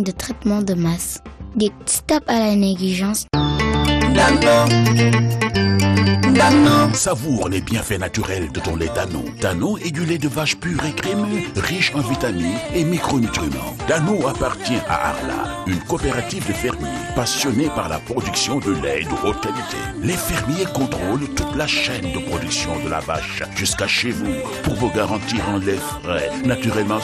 campagne de traitement de masse. Des stops à la négligence. Dano. Savoure les bienfaits naturels de ton lait Dano. Dano est du lait de vache pur et crémeux, riche en vitamines et micronutriments. Dano appartient à Arla, une coopérative de fermiers passionnés par la production de lait de haute qualité. Les fermiers contrôlent toute la chaîne de production de la vache jusqu'à chez vous pour vous garantir un lait frais, naturellement.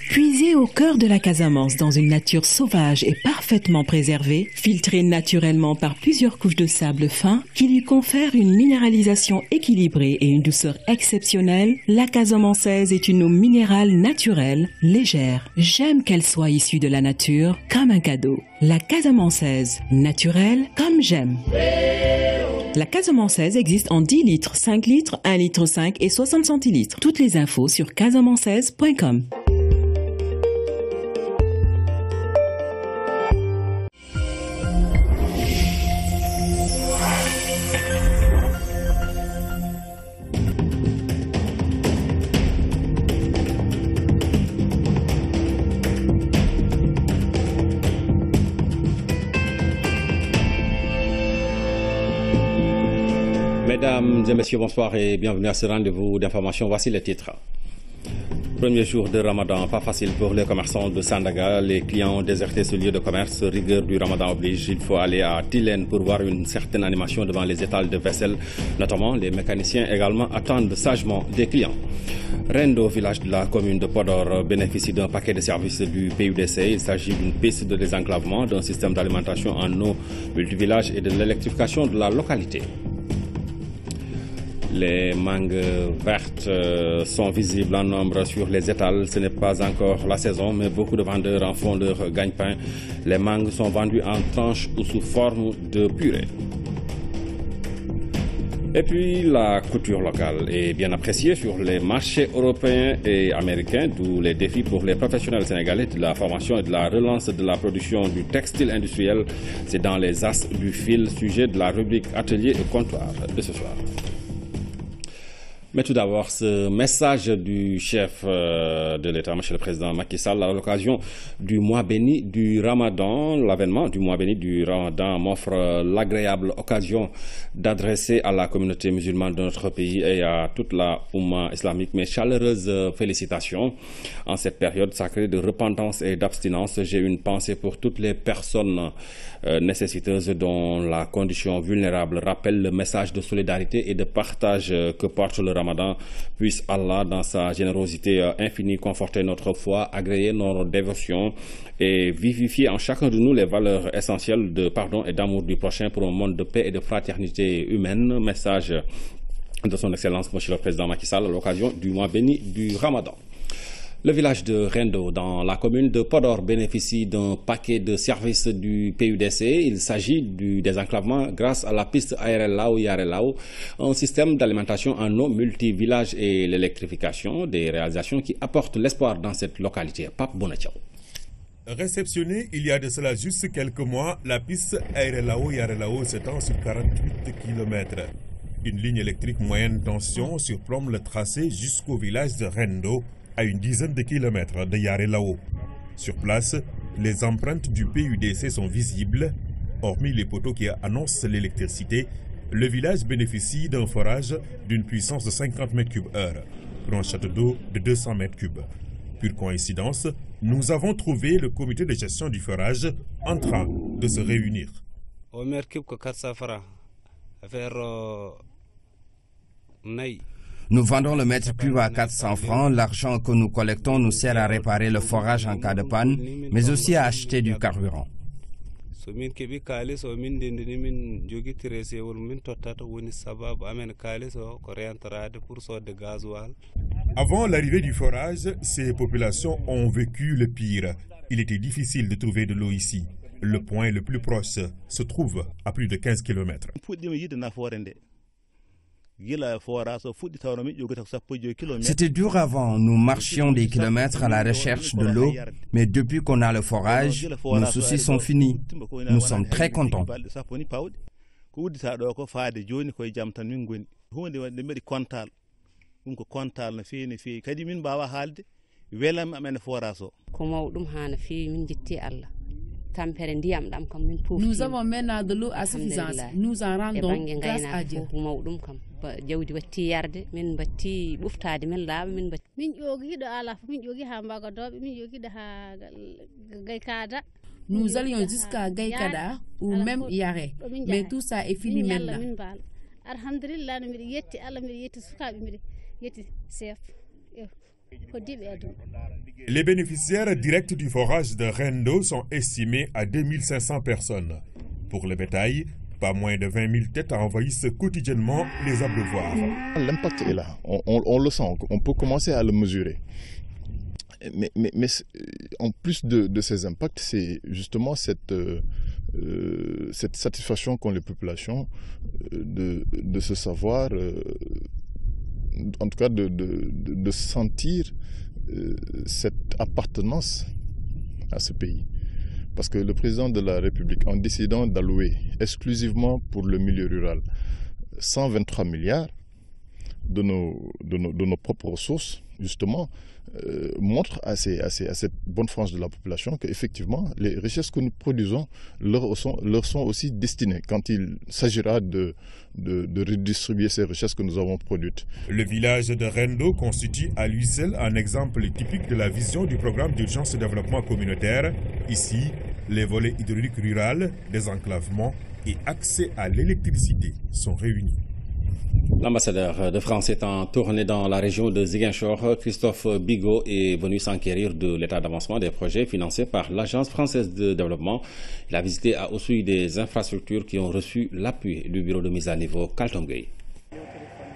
Puisé au cœur de la Casamance dans une nature sauvage et parfaitement préservée, filtrée naturellement par plusieurs couches de sable fin qui lui confèrent une minéralisation équilibrée et une douceur exceptionnelle, la casamançaise est une eau minérale naturelle, légère. J'aime qu'elle soit issue de la nature comme un cadeau. La casamançaise, naturelle comme j'aime. La casamançaise existe en 10 litres, 5 litres, 1 litre 5 et 60 centilitres. Toutes les infos sur casamançaise.com. Mesdames et messieurs, bonsoir et bienvenue à ce rendez-vous d'information. Voici les titres. Premier jour de Ramadan, pas facile pour les commerçants de Sandaga. Les clients ont déserté ce lieu de commerce. Rigueur du Ramadan oblige. Il faut aller à Tilène pour voir une certaine animation devant les étals de vaisselle. Notamment, les mécaniciens également attendent sagement des clients. Rendo, village de la commune de Podor, bénéficie d'un paquet de services du PUDC. Il s'agit d'une piste de désenclavement, d'un système d'alimentation en eau multivillage et de l'électrification de la localité. Les mangues vertes sont visibles en nombre sur les étals. Ce n'est pas encore la saison, mais beaucoup de vendeurs en font leur gagne-pain. Les mangues sont vendues en tranches ou sous forme de purée. Et puis, la couture locale est bien appréciée sur les marchés européens et américains, d'où les défis pour les professionnels sénégalais de la formation et de la relance de la production du textile industriel. C'est dans les as du fil, sujet de la rubrique Atelier et comptoir de ce soir. Mais tout d'abord, ce message du chef de l'État, M. le Président Macky Sall, à l'occasion du mois béni du Ramadan. L'avènement du mois béni du Ramadan m'offre l'agréable occasion d'adresser à la communauté musulmane de notre pays et à toute la Oumma islamique mes chaleureuses félicitations. En cette période sacrée de repentance et d'abstinence, j'ai une pensée pour toutes les personnes nécessiteuses dont la condition vulnérable rappelle le message de solidarité et de partage que porte le Ramadan. Puisse Allah, dans sa générosité infinie, conforter notre foi, agréer nos dévotions et vivifier en chacun de nous les valeurs essentielles de pardon et d'amour du prochain pour un monde de paix et de fraternité humaine. Message de son Excellence, Monsieur le Président Macky Sall, à l'occasion du mois béni du Ramadan. Le village de Rendo, dans la commune de Podor, bénéficie d'un paquet de services du PUDC. Il s'agit du désenclavement grâce à la piste Aérelao-Yarelao, un système d'alimentation en eau multi-village et l'électrification, des réalisations qui apportent l'espoir dans cette localité. Pape Bonatiao. Réceptionnée il y a de cela juste quelques mois, la piste Aérelao-Yarelao s'étend sur 48 km. Une ligne électrique moyenne tension surplombe le tracé jusqu'au village de Rendo, à une dizaine de kilomètres de Yarelao. Sur place, les empreintes du PUDC sont visibles. Hormis les poteaux qui annoncent l'électricité, le village bénéficie d'un forage d'une puissance de 50 m3/h pour un château d'eau de 200 m3. Pure coïncidence, nous avons trouvé le comité de gestion du forage entrant de se réunir. Nous vendons le mètre cube à 400 francs. L'argent que nous collectons nous sert à réparer le forage en cas de panne, mais aussi à acheter du carburant. Avant l'arrivée du forage, ces populations ont vécu le pire. Il était difficile de trouver de l'eau ici. Le point le plus proche se trouve à plus de 15 km. C'était dur avant, nous marchions des kilomètres à la recherche de l'eau, mais depuis qu'on a le forage, nos soucis sont finis. Nous sommes très contents. Nous avons maintenant de l'eau à suffisance. Nous en rendons grâce à Dieu. Nous allions jusqu'à Gaïkada ou même Yare, mais tout ça est fini maintenant. Les bénéficiaires directs du forage de Rendo sont estimés à 2500 personnes. Pour le bétail, pas moins de 20 000 têtes envahissent quotidiennement les abreuvoirs. L'impact est là, on le sent, on peut commencer à le mesurer. Mais en plus de ces impacts, c'est justement cette satisfaction qu'ont les populations de se savoir, en tout cas de sentir cette appartenance à ce pays. Parce que le président de la République, en décidant d'allouer exclusivement pour le milieu rural 123 milliards de nos propres ressources, justement, montre à cette bonne frange de la population qu'effectivement, les richesses que nous produisons leur sont aussi destinées quand il s'agira de redistribuer ces richesses que nous avons produites. Le village de Rendo constitue à lui seul un exemple typique de la vision du programme d'urgence de développement communautaire. Ici, les volets hydrauliques rurales, désenclavement et accès à l'électricité sont réunis. L'ambassadeur de France est en tournée dans la région de Ziguinchor. Christophe Bigot est venu s'enquérir de l'état d'avancement des projets financés par l'Agence française de développement. Il a visité à Oussouye des infrastructures qui ont reçu l'appui du bureau de mise à niveau Kaltom Gueye.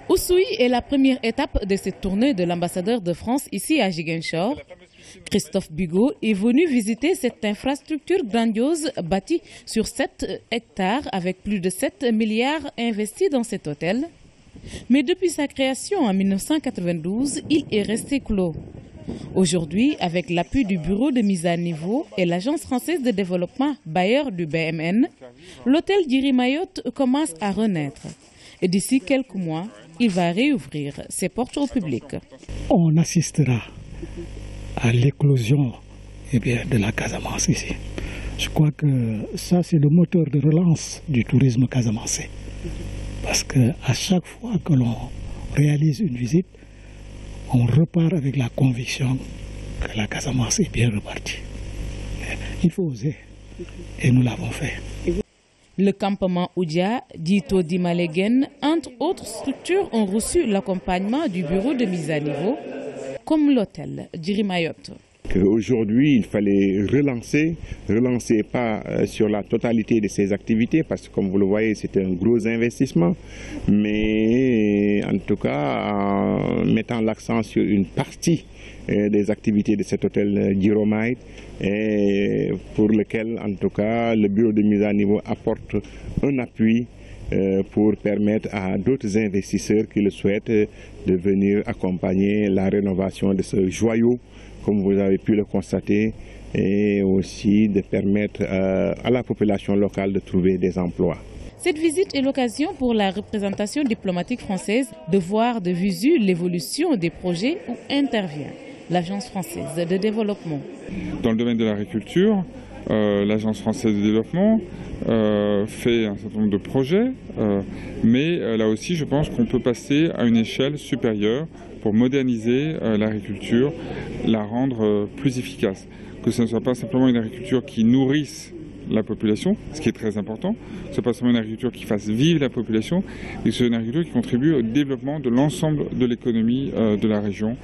Oussouye est la première étape de cette tournée de l'ambassadeur de France ici à Ziguinchor. Christophe Bigot est venu visiter cette infrastructure grandiose bâtie sur 7 hectares avec plus de 7 milliards investis dans cet hôtel. Mais depuis sa création en 1992, il est resté clos. Aujourd'hui, avec l'appui du bureau de mise à niveau et l'Agence française de développement, bailleur du BMN, l'hôtel d'Iri Mayotte commence à renaître. Et d'ici quelques mois, il va réouvrir ses portes au public. On assistera à l'éclosion de la Casamance ici. Je crois que ça, c'est le moteur de relance du tourisme casamancé. Parce qu'à chaque fois que l'on réalise une visite, on repart avec la conviction que la Casamance est bien repartie. Il faut oser. Et nous l'avons fait. Le campement Oudia, Dito Dimalegen, entre autres structures, ont reçu l'accompagnement du bureau de mise à niveau, comme l'hôtel d'Iri Mayotte. Aujourd'hui, il fallait relancer pas sur la totalité de ces activités, parce que comme vous le voyez, c'est un gros investissement, mais en tout cas, en mettant l'accent sur une partie des activités de cet hôtel Giromite, pour lequel, en tout cas, le bureau de mise à niveau apporte un appui pour permettre à d'autres investisseurs qui le souhaitent de venir accompagner la rénovation de ce joyau, comme vous avez pu le constater, et aussi de permettre à la population locale de trouver des emplois. Cette visite est l'occasion pour la représentation diplomatique française de voir de visu l'évolution des projets où intervient l'Agence française de développement. Dans le domaine de l'agriculture, l'Agence française de développement fait un certain nombre de projets, mais là aussi je pense qu'on peut passer à une échelle supérieure pour moderniser l'agriculture, la rendre plus efficace. Que ce ne soit pas simplement une agriculture qui nourrisse la population, ce qui est très important. Ce n'est pas seulement une agriculture qui fasse vivre la population, mais c'est une agriculture qui contribue au développement de l'ensemble de l'économie de la région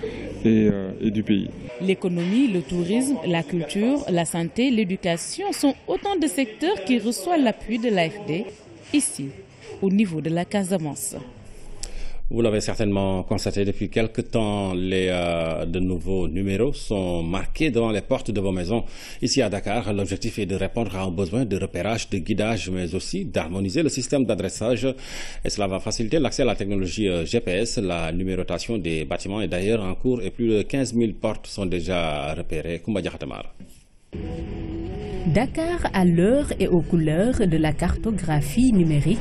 et du pays. L'économie, le tourisme, la culture, la santé, l'éducation sont autant de secteurs qui reçoivent l'appui de l'AFD ici, au niveau de la Casamance. Vous l'avez certainement constaté depuis quelque temps, de nouveaux numéros sont marqués devant les portes de vos maisons. Ici à Dakar, l'objectif est de répondre à un besoin de repérage, de guidage, mais aussi d'harmoniser le système d'adressage. Et cela va faciliter l'accès à la technologie GPS. La numérotation des bâtiments est d'ailleurs en cours et plus de 15 000 portes sont déjà repérées. Koumba Diakhatamar. Dakar à l'heure et aux couleurs de la cartographie numérique.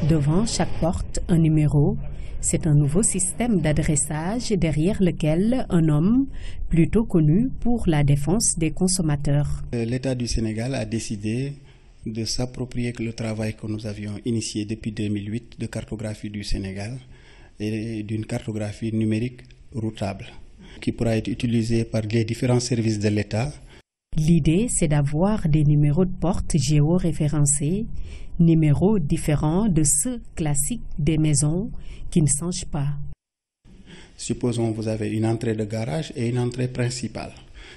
Devant chaque porte, un numéro. C'est un nouveau système d'adressage derrière lequel un homme, plutôt connu pour la défense des consommateurs. L'État du Sénégal a décidé de s'approprier le travail que nous avions initié depuis 2008 de cartographie du Sénégal et d'une cartographie numérique routable qui pourra être utilisée par les différents services de l'État. L'idée, c'est d'avoir des numéros de porte géoréférencés, numéros différents de ceux classiques des maisons qui ne changent pas. Supposons que vous avez une entrée de garage et une entrée principale.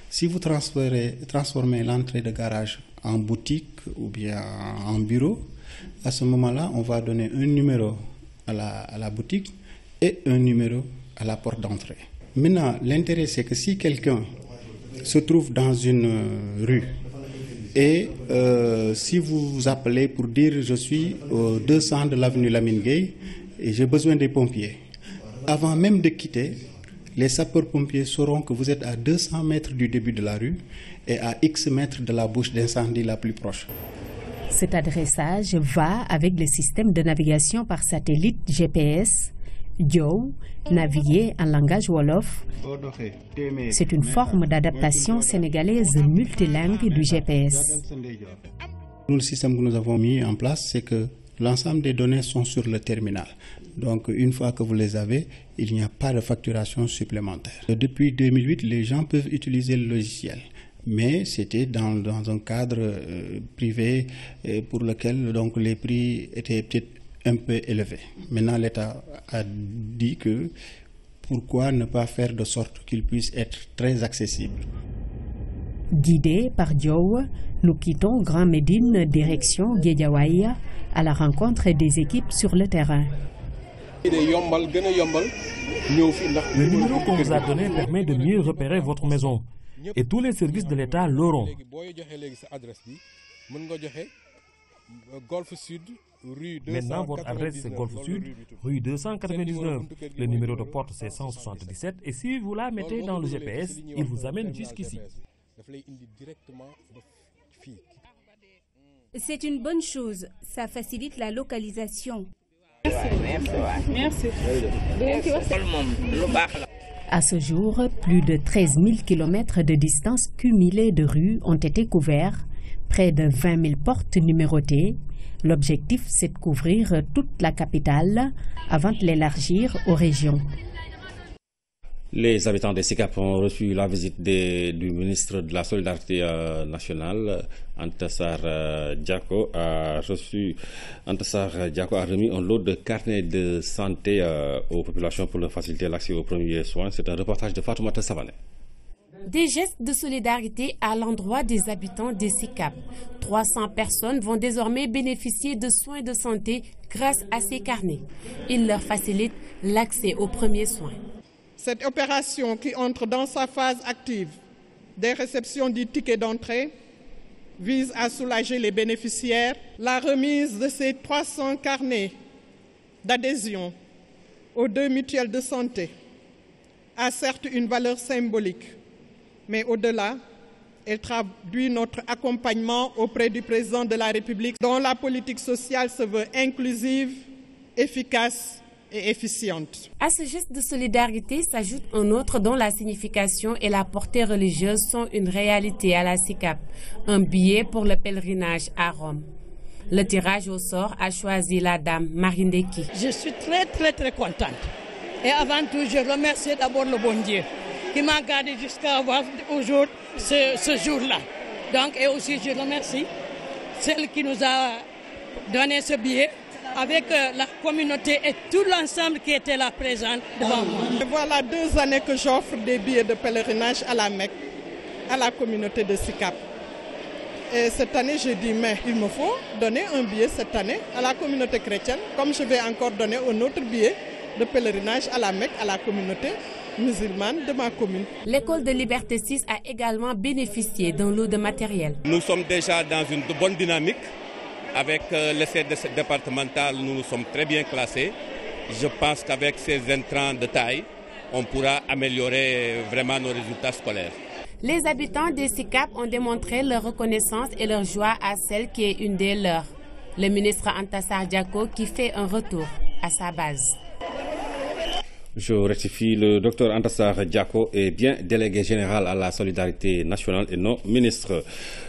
Si vous transformez l'entrée de garage en boutique ou bien en bureau, à ce moment-là, on va donner un numéro à la boutique et un numéro à la porte d'entrée. Maintenant, l'intérêt, c'est que si quelqu'un se trouve dans une rue et si vous vous appelez pour dire je suis au 200 de l'avenue Lamine Gueye et j'ai besoin des pompiers, avant même de quitter, les sapeurs-pompiers sauront que vous êtes à 200 mètres du début de la rue et à X mètres de la bouche d'incendie la plus proche. Cet adressage va avec le système de navigation par satellite GPS. Joe, naviguer en langage Wolof, c'est une forme d'adaptation sénégalaise multilingue du GPS. Nous, le système que nous avons mis en place, c'est que l'ensemble des données sont sur le terminal. Donc, une fois que vous les avez, il n'y a pas de facturation supplémentaire. Depuis 2008, les gens peuvent utiliser le logiciel. Mais c'était dans un cadre privé pour lequel donc, les prix étaient peut-être un peu élevé. Maintenant, l'État a dit que pourquoi ne pas faire de sorte qu'il puisse être très accessible. Guidés par Joe, nous quittons Grand Médine, direction Guédiawaye, à la rencontre des équipes sur le terrain. Le numéro qu'on vous a donné permet de mieux repérer votre maison. Et tous les services de l'État l'auront. Maintenant, votre adresse c'est Golfe Sud, rue 299. Le numéro de porte c'est 177. Et si vous la mettez dans le GPS, il vous amène jusqu'ici. C'est une bonne chose. Ça facilite la localisation. Merci. À ce jour, plus de 13 000 km de distance cumulée de rues ont été couverts, près de 20 000 portes numérotées. L'objectif, c'est de couvrir toute la capitale avant de l'élargir aux régions. Les habitants des SICAP ont reçu la visite du ministre de la Solidarité nationale, Antassar Diako. Antassar Diako a remis un lot de carnets de santé aux populations pour leur faciliter l'accès aux premiers soins. C'est un reportage de Fatoumata Savané. Des gestes de solidarité à l'endroit des habitants des SICAP. 300 personnes vont désormais bénéficier de soins de santé grâce à ces carnets. Ils leur facilitent l'accès aux premiers soins. Cette opération qui entre dans sa phase active des réceptions du ticket d'entrée vise à soulager les bénéficiaires. La remise de ces 300 carnets d'adhésion aux 2 mutuelles de santé a certes une valeur symbolique, mais au-delà, elle traduit notre accompagnement auprès du président de la République dont la politique sociale se veut inclusive, efficace et efficiente. À ce geste de solidarité s'ajoute un autre dont la signification et la portée religieuse sont une réalité à la SICAP, un billet pour le pèlerinage à Rome. Le tirage au sort a choisi la dame Marindeki. Je suis très contente. Et avant tout, je remercie d'abord le bon Dieu qui m'a gardé jusqu'à aujourd'hui ce jour-là. Donc, et aussi je remercie celle qui nous a donné ce billet, avec la communauté et tout l'ensemble qui était là présent devant moi. Voilà 2 années que j'offre des billets de pèlerinage à la Mecque, à la communauté de SICAP. Et cette année, j'ai dit, mais il me faut donner un billet cette année à la communauté chrétienne, comme je vais encore donner un autre billet de pèlerinage à la Mecque, à la communauté musulmane de ma commune. L'école de Liberté 6 a également bénéficié d'un lot de matériel. Nous sommes déjà dans une bonne dynamique. Avec l'essai départemental, nous nous sommes très bien classés. Je pense qu'avec ces intrants de taille, on pourra améliorer vraiment nos résultats scolaires. Les habitants des SICAP ont démontré leur reconnaissance et leur joie à celle qui est une des leurs. Le ministre Antassar Diako qui fait un retour à sa base. Je rectifie, le docteur Antassar Diako est bien délégué général à la solidarité nationale et non ministre.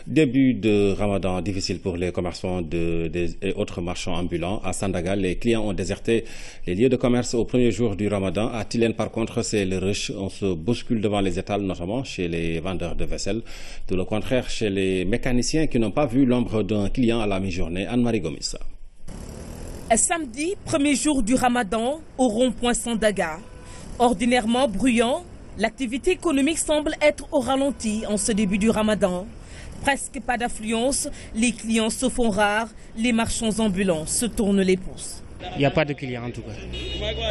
Début de Ramadan difficile pour les commerçants et autres marchands ambulants. À Sandaga, les clients ont déserté les lieux de commerce au premier jour du Ramadan. À Tilène, par contre, c'est le rush. On se bouscule devant les étals, notamment chez les vendeurs de vaisselle. Tout le contraire chez les mécaniciens qui n'ont pas vu l'ombre d'un client à la mi-journée. Anne-Marie Gomis. Samedi, premier jour du Ramadan, au rond-point Sandaga. Ordinairement bruyant, l'activité économique semble être au ralenti en ce début du Ramadan. Presque pas d'affluence, les clients se font rares, les marchands ambulants se tournent les pouces. Il n'y a pas de clients en tout cas.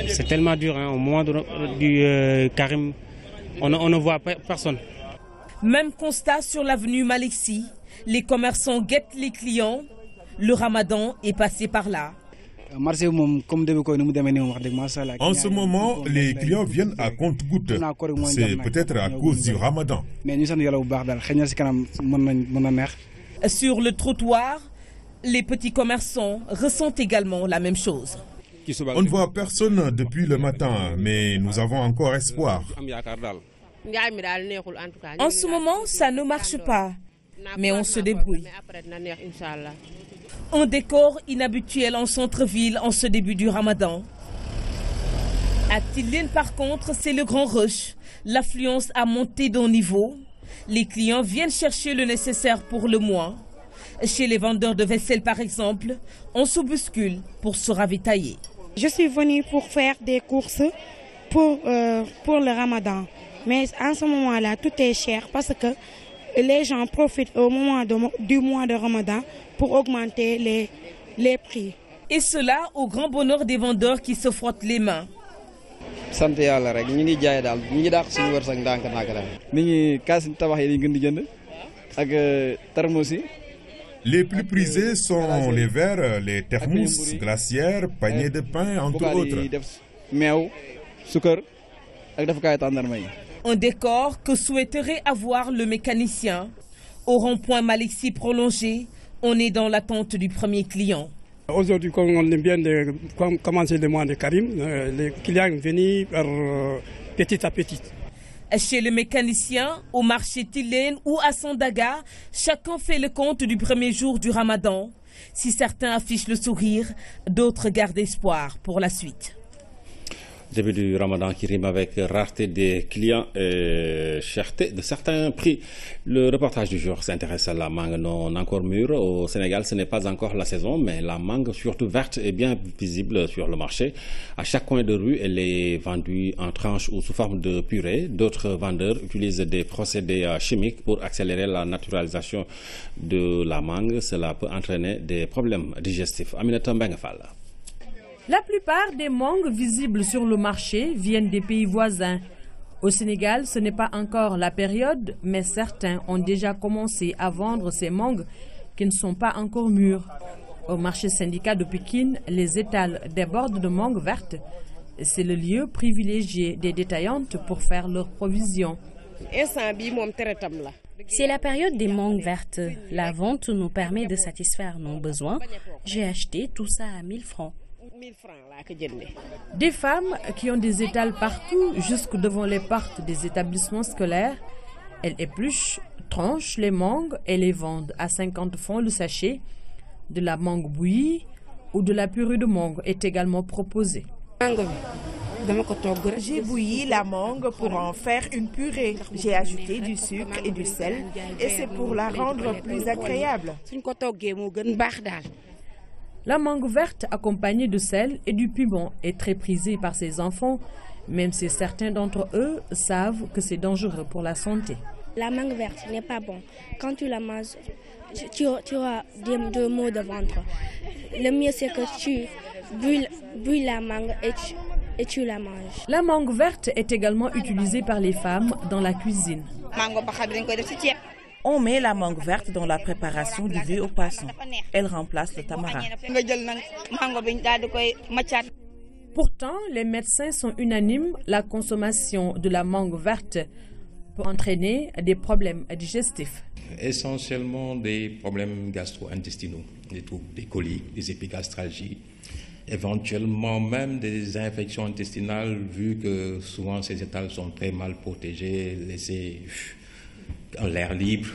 C'est tellement dur, hein. Au moment du Karim, on ne voit personne. Même constat sur l'avenue Malexi. Les commerçants guettent les clients. Le Ramadan est passé par là. En ce moment, les clients viennent à compte-gouttes. C'est peut-être à cause du Ramadan. Sur le trottoir, les petits commerçants ressentent également la même chose. On ne voit personne depuis le matin, mais nous avons encore espoir. En ce moment, ça ne marche pas, mais on se débrouille. Un décor inhabituel en centre-ville en ce début du Ramadan. À Tilène, par contre, c'est le grand rush. L'affluence a monté d'un niveau. Les clients viennent chercher le nécessaire pour le mois. Chez les vendeurs de vaisselle, par exemple, on se bouscule pour se ravitailler. Je suis venue pour faire des courses pour le Ramadan. Mais en ce moment-là, tout est cher parce que les gens profitent au moment du mois de Ramadan pour augmenter les prix. Et cela au grand bonheur des vendeurs qui se frottent les mains. Les plus prisés sont les verres, les thermos, glacières, paniers de pain, entre autres. Un décor que souhaiterait avoir le mécanicien. Au rond-point Malexi prolongé, on est dans l'attente du premier client. Aujourd'hui, comme on vient de commencer le mois de Karim, les clients viennent petit à petit. Chez le mécanicien, au marché Tilène ou à Sandaga, chacun fait le compte du premier jour du Ramadan. Si certains affichent le sourire, d'autres gardent espoir pour la suite. Début du Ramadan qui rime avec rareté des clients et cherté de certains prix. Le reportage du jour s'intéresse à la mangue non encore mûre. Au Sénégal, ce n'est pas encore la saison, mais la mangue, surtout verte, est bien visible sur le marché. À chaque coin de rue, elle est vendue en tranches ou sous forme de purée. D'autres vendeurs utilisent des procédés chimiques pour accélérer la naturalisation de la mangue. Cela peut entraîner des problèmes digestifs. Aminata Mbengafal. La plupart des mangues visibles sur le marché viennent des pays voisins. Au Sénégal, ce n'est pas encore la période, mais certains ont déjà commencé à vendre ces mangues qui ne sont pas encore mûres. Au marché syndicat de Pékin, les étals débordent de mangues vertes. C'est le lieu privilégié des détaillantes pour faire leurs provisions. C'est la période des mangues vertes. La vente nous permet de satisfaire nos besoins. J'ai acheté tout ça à 1000 francs. Des femmes qui ont des étals partout, jusque devant les portes des établissements scolaires, elles épluchent, tranchent les mangues et les vendent à 50 francs le sachet. De la mangue bouillie ou de la purée de mangue est également proposée. J'ai bouilli la mangue pour en faire une purée. J'ai ajouté du sucre et du sel et c'est pour la rendre plus agréable. La mangue verte accompagnée de sel et du piment est très prisée par ses enfants, même si certains d'entre eux savent que c'est dangereux pour la santé. La mangue verte n'est pas bon. Quand tu la manges, tu auras des maux de ventre. Le mieux c'est que tu buis la mangue et tu la manges. La mangue verte est également utilisée par les femmes dans la cuisine. On met la mangue verte dans la préparation du riz au poisson. Elle remplace le tamarin. Pourtant, les médecins sont unanimes, la consommation de la mangue verte peut entraîner des problèmes digestifs. Essentiellement des problèmes gastro-intestinaux, des troubles, des coliques, des épigastralgies, éventuellement même des infections intestinales, vu que souvent ces étals sont très mal protégés, laissés en l'air libre,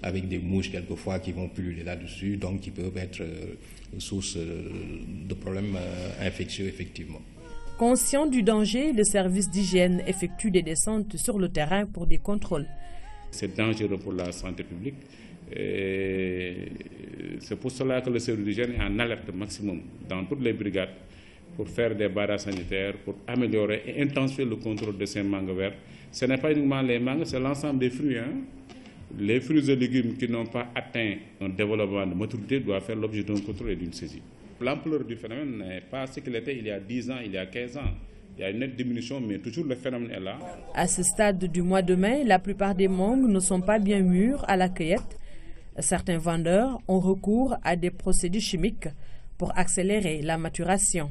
avec des mouches quelquefois qui vont pulluler là-dessus, donc qui peuvent être source de problèmes infectieux effectivement. Conscient du danger, le service d'hygiène effectue des descentes sur le terrain pour des contrôles. C'est dangereux pour la santé publique. C'est pour cela que le service d'hygiène est en alerte maximum dans toutes les brigades pour faire des barrages sanitaires, pour améliorer et intensifier le contrôle de ces mangues vertes. Ce n'est pas uniquement les mangues, c'est l'ensemble des fruits. Les fruits et légumes qui n'ont pas atteint un développement de maturité doivent faire l'objet d'un contrôle et d'une saisie. L'ampleur du phénomène n'est pas ce qu'il était il y a 10 ans, il y a 15 ans. Il y a une nette diminution, mais toujours le phénomène est là. À ce stade du mois de mai, la plupart des mangues ne sont pas bien mûres à la cueillette. Certains vendeurs ont recours à des procédés chimiques pour accélérer la maturation.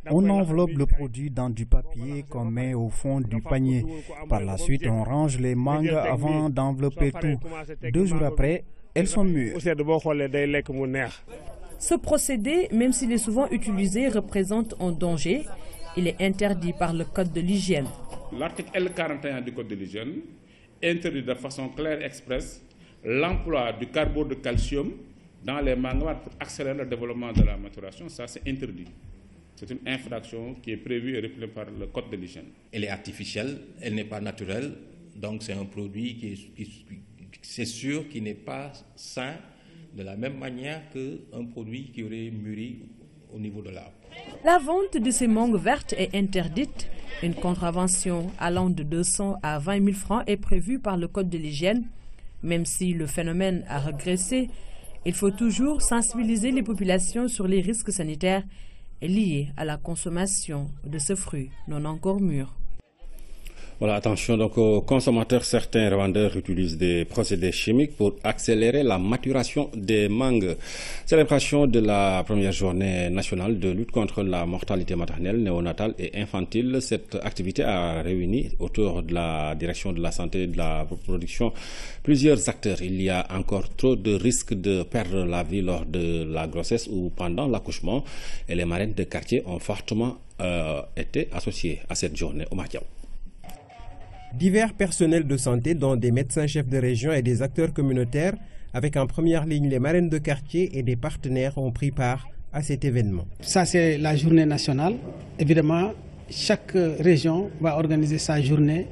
On enveloppe le produit dans du papier qu'on met au fond du panier. Par la suite, on range les mangues avant d'envelopper tout. 2 jours après, elles sont mûres. Ce procédé, même s'il est souvent utilisé, représente un danger. Il est interdit par le Code de l'hygiène. L'article L41 du Code de l'hygiène interdit de façon claire et expresse l'emploi du carbone de calcium dans les mangues pour accélérer le développement de la maturation. Ça, c'est interdit. C'est une infraction qui est prévue et réprimée par le Code de l'hygiène. Elle est artificielle, elle n'est pas naturelle, donc c'est un produit c'est sûr qui n'est pas sain de la même manière qu'un produit qui aurait mûri au niveau de l'arbre. La vente de ces mangues vertes est interdite. Une contravention allant de 200 à 20 000 francs est prévue par le Code de l'hygiène. Même si le phénomène a régressé, il faut toujours sensibiliser les populations sur les risques sanitaires liés à la consommation de ce fruit non encore mûr. Voilà, attention donc aux consommateurs. Certains revendeurs utilisent des procédés chimiques pour accélérer la maturation des mangues. Célébration de la première journée nationale de lutte contre la mortalité maternelle, néonatale et infantile. Cette activité a réuni autour de la direction de la santé et de la reproduction plusieurs acteurs. Il y a encore trop de risques de perdre la vie lors de la grossesse ou pendant l'accouchement. Et les marraines de quartier ont fortement été associées à cette journée. Omar Diaw. Divers personnels de santé, dont des médecins chefs de région et des acteurs communautaires, avec en première ligne les marraines de quartier et des partenaires, ont pris part à cet événement. Ça, c'est la journée nationale. Évidemment, chaque région va organiser sa journée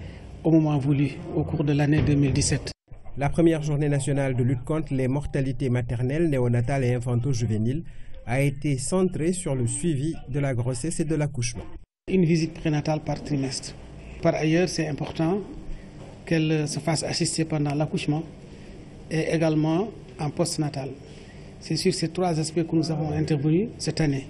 au moment voulu, au cours de l'année 2017. La première journée nationale de lutte contre les mortalités maternelles, néonatales et infanto-juvéniles a été centrée sur le suivi de la grossesse et de l'accouchement. Une visite prénatale par trimestre. Par ailleurs, c'est important qu'elle se fasse assister pendant l'accouchement et également en postnatal. C'est sur ces 3 aspects que nous avons intervenu cette année.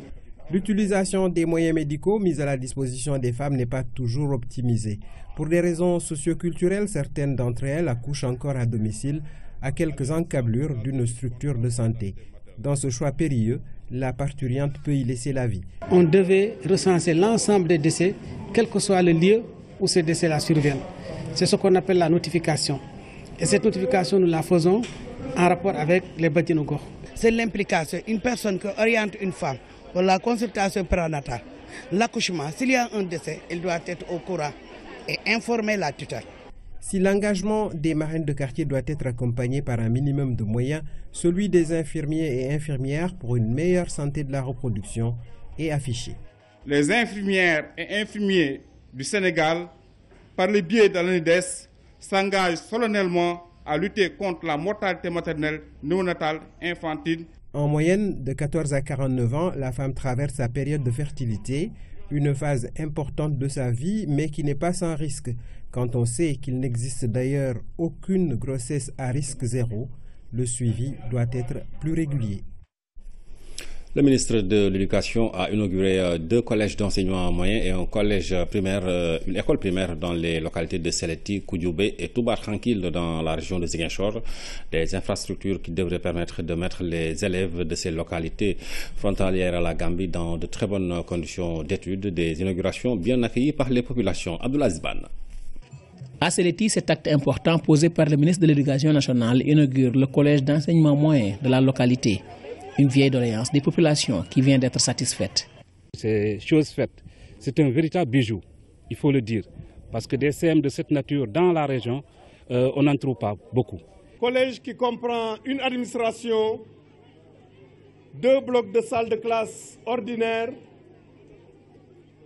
L'utilisation des moyens médicaux mis à la disposition des femmes n'est pas toujours optimisée. Pour des raisons socioculturelles, certaines d'entre elles accouchent encore à domicile, à quelques encablures d'une structure de santé. Dans ce choix périlleux, la parturiente peut y laisser la vie. On devait recenser l'ensemble des décès, quel que soit le lieu où ces décès-là surviennent. C'est ce qu'on appelle la notification. Et cette notification, nous la faisons en rapport avec les Badjinogor. C'est l'implication. Une personne qui oriente une femme pour la consultation prénatale, l'accouchement, s'il y a un décès, il doit être au courant et informer la tutelle. Si l'engagement des marraines de quartier doit être accompagné par un minimum de moyens, celui des infirmiers et infirmières pour une meilleure santé de la reproduction est affiché. les infirmières et infirmiers du Sénégal, par le biais de l'ANIDES, s'engagent solennellement à lutter contre la mortalité maternelle, néonatale, infantile. En moyenne, de 14 à 49 ans, la femme traverse sa période de fertilité, une phase importante de sa vie, mais qui n'est pas sans risque. Quand on sait qu'il n'existe d'ailleurs aucune grossesse à risque zéro, le suivi doit être plus régulier. Le ministre de l'Éducation a inauguré 2 collèges d'enseignement moyen et un collège primaire, une école primaire dans les localités de Seleti, Koudioubé et Touba Tranquille dans la région de Ziguinchor. Des infrastructures qui devraient permettre de mettre les élèves de ces localités frontalières à la Gambie dans de très bonnes conditions d'études. Des inaugurations bien accueillies par les populations. Abdoulaye Zban. À Seleti, cet acte important posé par le ministre de l'Éducation nationale inaugure le collège d'enseignement moyen de la localité. Une vieille doléance des populations qui vient d'être satisfaite. C'est chose faite. C'est un véritable bijou, il faut le dire. Parce que des CM de cette nature dans la région, on n'en trouve pas beaucoup. Collège qui comprend une administration, 2 blocs de salles de classe ordinaires,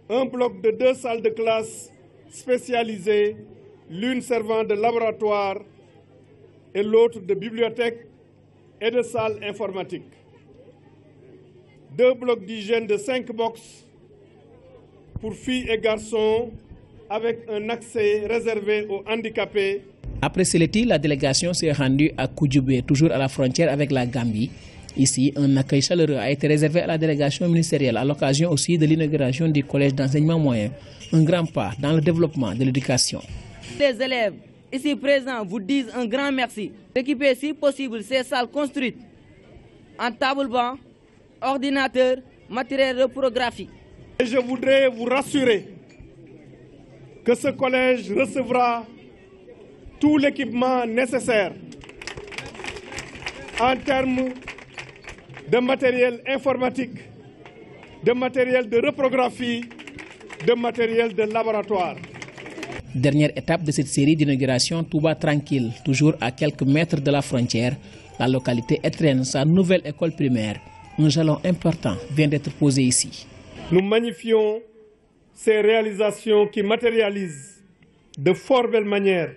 un bloc de 2 salles de classe spécialisées, l'une servant de laboratoire et l'autre de bibliothèque et de salle informatique. 2 blocs d'hygiène de 5 box pour filles et garçons avec un accès réservé aux handicapés. Après Seleti, la délégation s'est rendue à Koudioubé, toujours à la frontière avec la Gambie. Ici, un accueil chaleureux a été réservé à la délégation ministérielle à l'occasion aussi de l'inauguration du collège d'enseignement moyen. Un grand pas dans le développement de l'éducation. Les élèves ici présents vous disent un grand merci. Équiper si possible ces salles construites en table-banc, ordinateur, matériel reprographique. Et je voudrais vous rassurer que ce collège recevra tout l'équipement nécessaire en termes de matériel informatique, de matériel de reprographie, de matériel de laboratoire. Dernière étape de cette série d'inauguration, Touba Tranquille, toujours à quelques mètres de la frontière, la localité étrenne sa nouvelle école primaire. Un jalon important vient d'être posé ici. Nous magnifions ces réalisations qui matérialisent de fort belle manière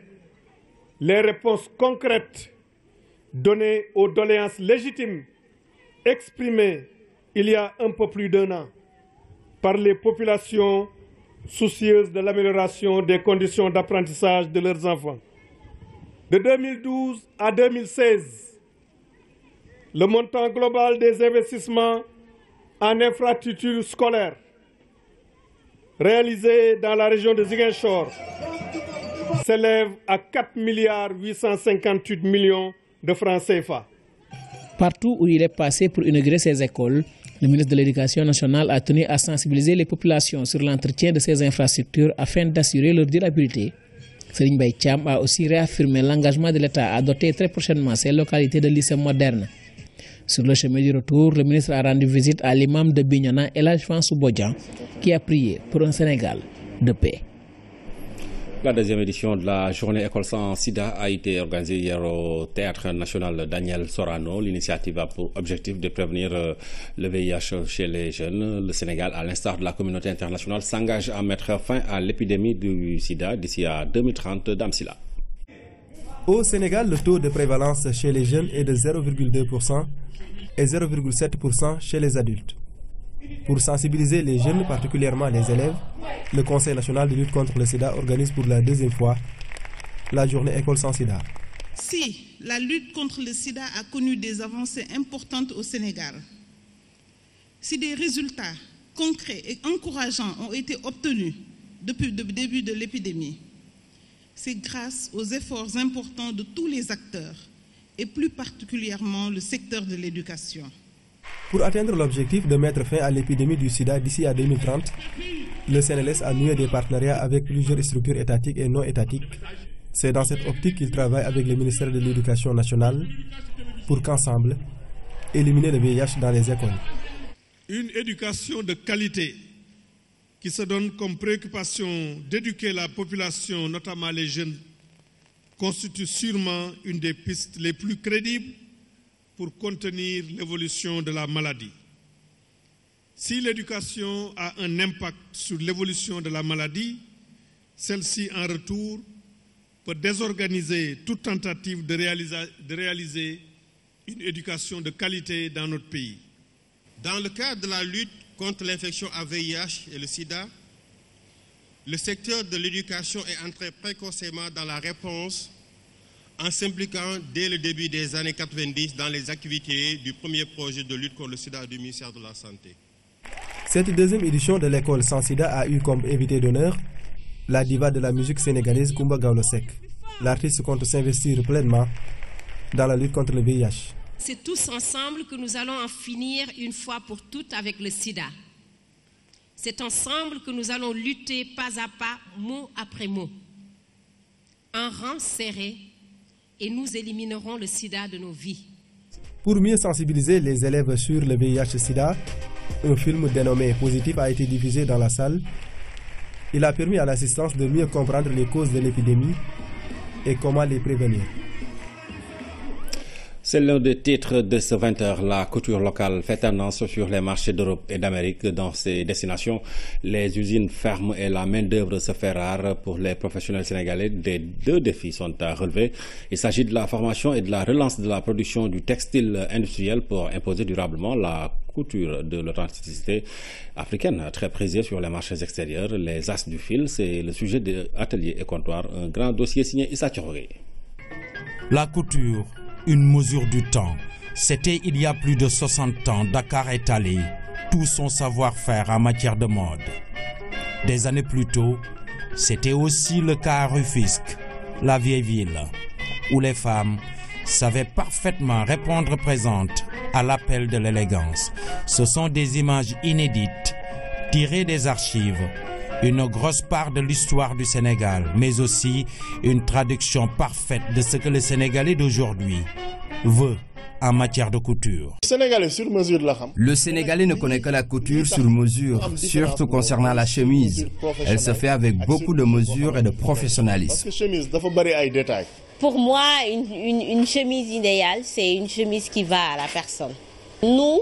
les réponses concrètes données aux doléances légitimes exprimées il y a un peu plus d'1 an par les populations soucieuses de l'amélioration des conditions d'apprentissage de leurs enfants. De 2012 à 2016, le montant global des investissements en infrastructures scolaires réalisés dans la région de Ziguinchor s'élève à 4,858 milliards de francs CFA. Partout où il est passé pour inaugurer ces écoles, le ministre de l'Éducation nationale a tenu à sensibiliser les populations sur l'entretien de ces infrastructures afin d'assurer leur durabilité. Serigne Mbaye Thiam a aussi réaffirmé l'engagement de l'État à doter très prochainement ces localités de lycées modernes. Sur le chemin du retour, le ministre a rendu visite à l'imam de Bignona, El Hadj Fansou Bodian, qui a prié pour un Sénégal de paix. La deuxième édition de la journée École sans sida a été organisée hier au Théâtre national Daniel Sorano. L'initiative a pour objectif de prévenir le VIH chez les jeunes. Le Sénégal, à l'instar de la communauté internationale, s'engage à mettre fin à l'épidémie du sida d'ici à 2030. Damsila. Au Sénégal, le taux de prévalence chez les jeunes est de 0,2% et 0,7% chez les adultes. Pour sensibiliser les jeunes, particulièrement les élèves, le Conseil national de lutte contre le sida organise pour la deuxième fois la journée École sans sida. Si la lutte contre le sida a connu des avancées importantes au Sénégal, si des résultats concrets et encourageants ont été obtenus depuis le début de l'épidémie, c'est grâce aux efforts importants de tous les acteurs et plus particulièrement le secteur de l'éducation. Pour atteindre l'objectif de mettre fin à l'épidémie du sida d'ici à 2030, le CNLS a noué des partenariats avec plusieurs structures étatiques et non étatiques. C'est dans cette optique qu'il travaille avec le ministère de l'Éducation nationale pour qu'ensemble, éliminer le VIH dans les écoles. Une éducation de qualité qui se donne comme préoccupation d'éduquer la population, notamment les jeunes, constitue sûrement une des pistes les plus crédibles pour contenir l'évolution de la maladie. Si l'éducation a un impact sur l'évolution de la maladie, celle-ci en retour peut désorganiser toute tentative de réaliser une éducation de qualité dans notre pays. Dans le cadre de la lutte contre l'infection à VIH et le sida, le secteur de l'éducation est entré précocement dans la réponse en s'impliquant dès le début des années 90 dans les activités du premier projet de lutte contre le sida du ministère de la Santé. Cette deuxième édition de l'école sans sida a eu comme invité d'honneur la diva de la musique sénégalaise Coumba Gawlo Seck. L'artiste compte s'investir pleinement dans la lutte contre le VIH. C'est tous ensemble que nous allons en finir une fois pour toutes avec le sida. C'est ensemble que nous allons lutter pas à pas, mot après mot, en rang serré, et nous éliminerons le sida de nos vies. Pour mieux sensibiliser les élèves sur le VIH-Sida, un film dénommé Positif a été diffusé dans la salle. Il a permis à l'assistance de mieux comprendre les causes de l'épidémie et comment les prévenir. C'est l'un des titres de ce 20h. La couture locale fait tendance sur les marchés d'Europe et d'Amérique. Dans ces destinations, les usines ferment et la main-d'œuvre se fait rare. Pour les professionnels sénégalais, deux défis sont à relever. Il s'agit de la formation et de la relance de la production du textile industriel pour imposer durablement la couture de l'authenticité africaine, très prisée sur les marchés extérieurs. Les as du fil, c'est le sujet de Atelier et Comptoir, un grand dossier signé Issa Thioré. La couture, une mesure du temps. C'était il y a plus de 60 ans. Dakar étalé tout son savoir-faire en matière de mode. Des années plus tôt, c'était aussi le cas à Rufisque, la vieille ville, où les femmes savaient parfaitement répondre présentes à l'appel de l'élégance. Ce sont des images inédites, tirées des archives, une grosse part de l'histoire du Sénégal, mais aussi une traduction parfaite de ce que le Sénégalais d'aujourd'hui veut en matière de couture. Le Sénégalais ne connaît que la couture sur mesure, surtout concernant la chemise. Elle se fait avec beaucoup de mesure et de professionnalisme. Pour moi, une chemise idéale, c'est une chemise qui va à la personne. Nous,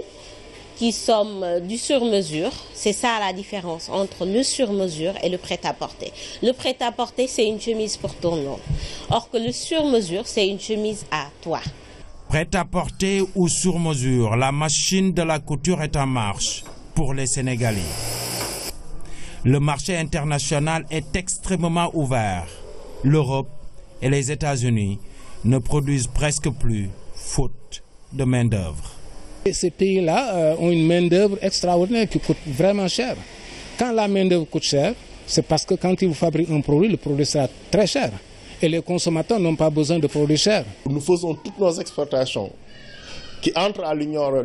qui sommes du sur-mesure, c'est ça la différence entre le sur-mesure et le prêt-à-porter. Le prêt-à-porter, c'est une chemise pour tout le monde. Or que le sur-mesure, c'est une chemise à toi. Prêt-à-porter ou sur-mesure, la machine de la couture est en marche pour les Sénégalais. Le marché international est extrêmement ouvert. L'Europe et les États-Unis ne produisent presque plus, faute de main-d'œuvre. Ces pays-là ont une main-d'œuvre extraordinaire qui coûte vraiment cher. Quand la main-d'œuvre coûte cher, c'est parce que quand ils fabriquent un produit, le produit sera très cher. Et les consommateurs n'ont pas besoin de produits chers. Nous faisons toutes nos exportations qui entrent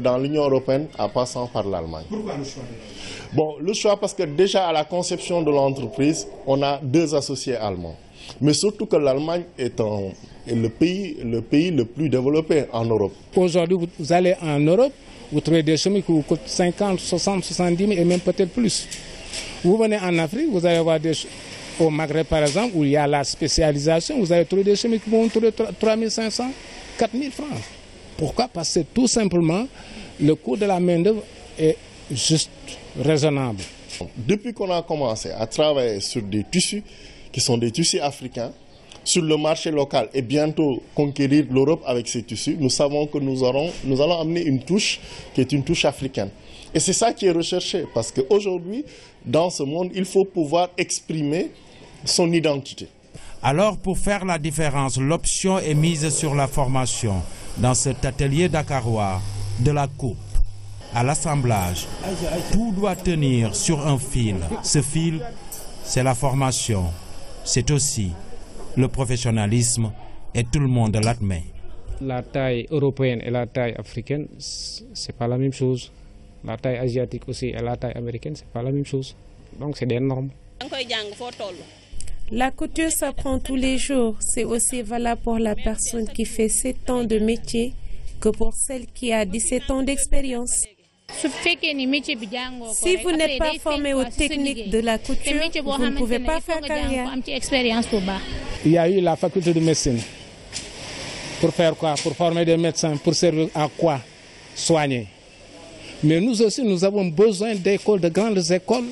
dans l'Union européenne en passant par l'Allemagne. Pourquoi le choix de l'Allemagne? Bon, le choix parce que déjà à la conception de l'entreprise, on a 2 associés allemands. Mais surtout que l'Allemagne est le pays le plus développé en Europe. Aujourd'hui, vous allez en Europe, vous trouvez des chemises qui vous coûtent 50, 60, 70 000 et même peut-être plus. Vous venez en Afrique, vous allez voir au Maghreb par exemple, où il y a la spécialisation, vous allez trouver des chemises qui vont trouver 3 500, 4 000 francs. Pourquoi? Parce que tout simplement, le coût de la main-d'œuvre est juste raisonnable. Depuis qu'on a commencé à travailler sur des tissus, qui sont des tissus africains, sur le marché local et bientôt conquérir l'Europe avec ces tissus, nous savons que nous allons amener une touche qui est une touche africaine. Et c'est ça qui est recherché, parce qu'aujourd'hui, dans ce monde, il faut pouvoir exprimer son identité. Alors, pour faire la différence, l'option est mise sur la formation dans cet atelier dakarois, de la coupe à l'assemblage. Tout doit tenir sur un fil. Ce fil, c'est la formation. C'est aussi le professionnalisme et tout le monde l'admet. La taille européenne et la taille africaine, c'est pas la même chose. La taille asiatique aussi et la taille américaine, c'est pas la même chose. Donc c'est des normes. La couture s'apprend tous les jours. C'est aussi valable pour la personne qui fait 7 ans de métier que pour celle qui a 17 ans d'expérience. Si vous n'êtes pas formé aux techniques de la couture, vous ne pouvez pas faire carrière. Il y a eu la faculté de médecine. Pour faire quoi? Pour former des médecins. Pour servir à quoi? Soigner. Mais nous aussi, nous avons besoin d'écoles, de grandes écoles,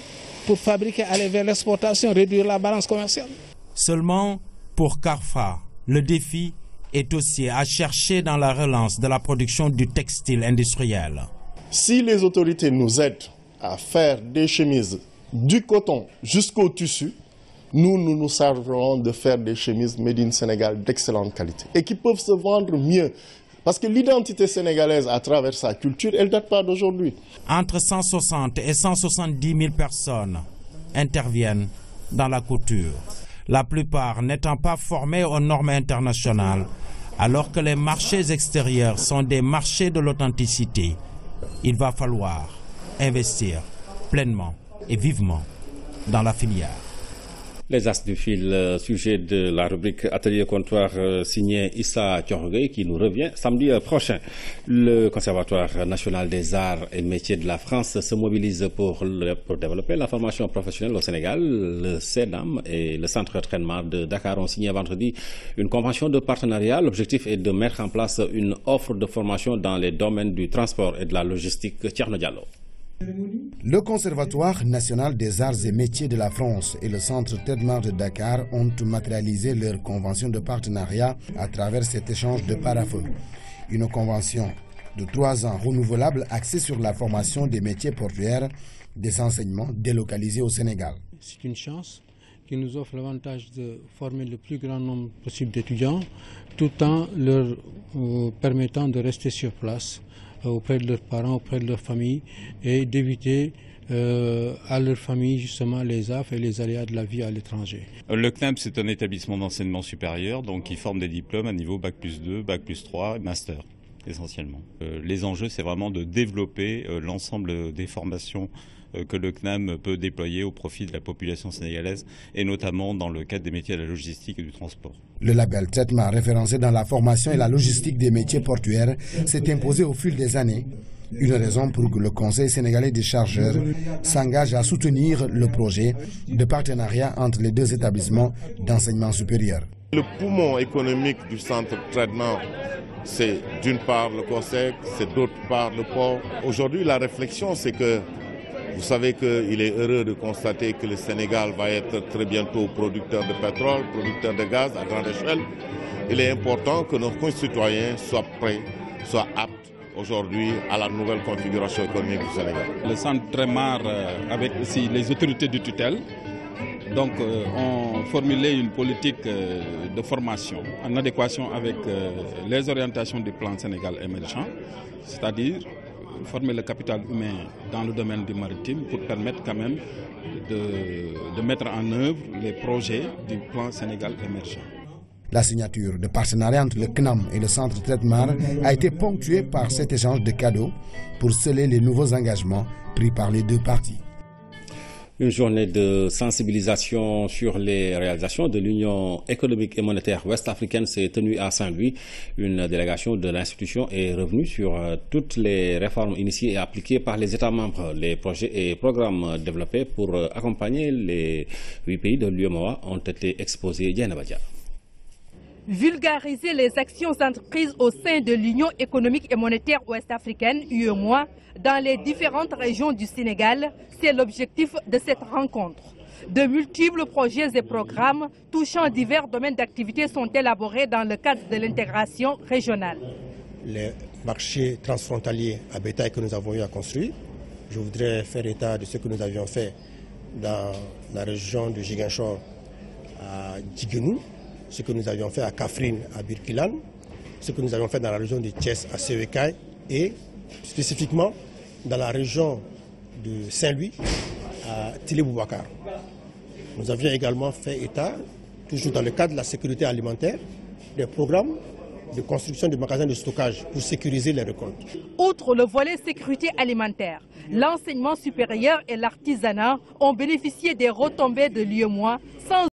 pour fabriquer, aller vers l'exportation, réduire la balance commerciale. Seulement, pour Carfa, le défi est aussi à chercher dans la relance de la production du textile industriel. Si les autorités nous aident à faire des chemises du coton jusqu'au tissu, nous servirons de faire des chemises made in Sénégal d'excellente qualité et qui peuvent se vendre mieux. Parce que l'identité sénégalaise à travers sa culture, elle ne date pas d'aujourd'hui. Entre 160 et 170 000 personnes interviennent dans la couture. La plupart n'étant pas formées aux normes internationales, alors que les marchés extérieurs sont des marchés de l'authenticité. Il va falloir investir pleinement et vivement dans la filière. Les as du fil, sujet de la rubrique Atelier Comptoir signé Issa Thiorgué qui nous revient samedi prochain. Le Conservatoire national des arts et métiers de la France se mobilise pour développer la formation professionnelle au Sénégal. Le CEDAM et le Centre d'entraînement de Dakar ont signé vendredi une convention de partenariat. L'objectif est de mettre en place une offre de formation dans les domaines du transport et de la logistique. Thierno Diallo. Le Conservatoire national des arts et métiers de la France et le Centre d'entraînement de Dakar ont matérialisé leur convention de partenariat à travers cet échange de parapheurs. Une convention de 3 ans renouvelable axée sur la formation des métiers portuaires, des enseignements délocalisés au Sénégal. C'est une chance qui nous offre l'avantage de former le plus grand nombre possible d'étudiants tout en leur permettant de rester sur place auprès de leurs parents, auprès de leur famille et d'éviter à leur famille justement les affres et les aléas de la vie à l'étranger. Le CNAM, c'est un établissement d'enseignement supérieur donc qui forme des diplômes à niveau Bac+2, Bac+3 et Master essentiellement. Les enjeux, c'est vraiment de développer l'ensemble des formations que le CNAM peut déployer au profit de la population sénégalaise et notamment dans le cadre des métiers de la logistique et du transport. Le label traitement référencé dans la formation et la logistique des métiers portuaires s'est imposé au fil des années. Une raison pour que le Conseil sénégalais des chargeurs s'engage à soutenir le projet de partenariat entre les 2 établissements d'enseignement supérieur. Le poumon économique du centre de traitement, c'est d'une part le COSEC, c'est d'autre part le port. Aujourd'hui, la réflexion, c'est que vous savez qu'il est heureux de constater que le Sénégal va être très bientôt producteur de pétrole, producteur de gaz à grande échelle. Il est important que nos concitoyens soient prêts, soient aptes aujourd'hui à la nouvelle configuration économique du Sénégal. Le centre Trémar, avec aussi les autorités de tutelle, donc, ont formulé une politique de formation en adéquation avec les orientations du plan Sénégal émergent, c'est-à-dire former le capital humain dans le domaine du maritime pour permettre quand même de mettre en œuvre les projets du plan Sénégal émergent. La signature de partenariat entre le CNAM et le Centre de traitement a été ponctuée par cet échange de cadeaux pour sceller les nouveaux engagements pris par les 2 parties. Une journée de sensibilisation sur les réalisations de l'Union économique et monétaire ouest-africaine s'est tenue à Saint-Louis. Une délégation de l'institution est revenue sur toutes les réformes initiées et appliquées par les États membres. Les projets et programmes développés pour accompagner les 8 pays de l'UEMOA ont été exposés. Diana Badia. Vulgariser les actions entreprises au sein de l'Union économique et monétaire ouest-africaine, UEMOA, dans les différentes régions du Sénégal, c'est l'objectif de cette rencontre. De multiples projets et programmes touchant divers domaines d'activité sont élaborés dans le cadre de l'intégration régionale. Les marchés transfrontaliers à bétail que nous avons eu à construire, je voudrais faire état de ce que nous avions fait dans la région de Ziguinchor à Djiguenou, ce que nous avions fait à Kaffrine, à Birkilane, ce que nous avions fait dans la région de Thiès, à Sévécaï, et spécifiquement dans la région de Saint-Louis, à Télé-Boubacar. Nous avions également fait état, toujours dans le cadre de la sécurité alimentaire, des programmes de construction de magasins de stockage pour sécuriser les récoltes. Outre le volet sécurité alimentaire, l'enseignement supérieur et l'artisanat ont bénéficié des retombées de l'UEMOA sans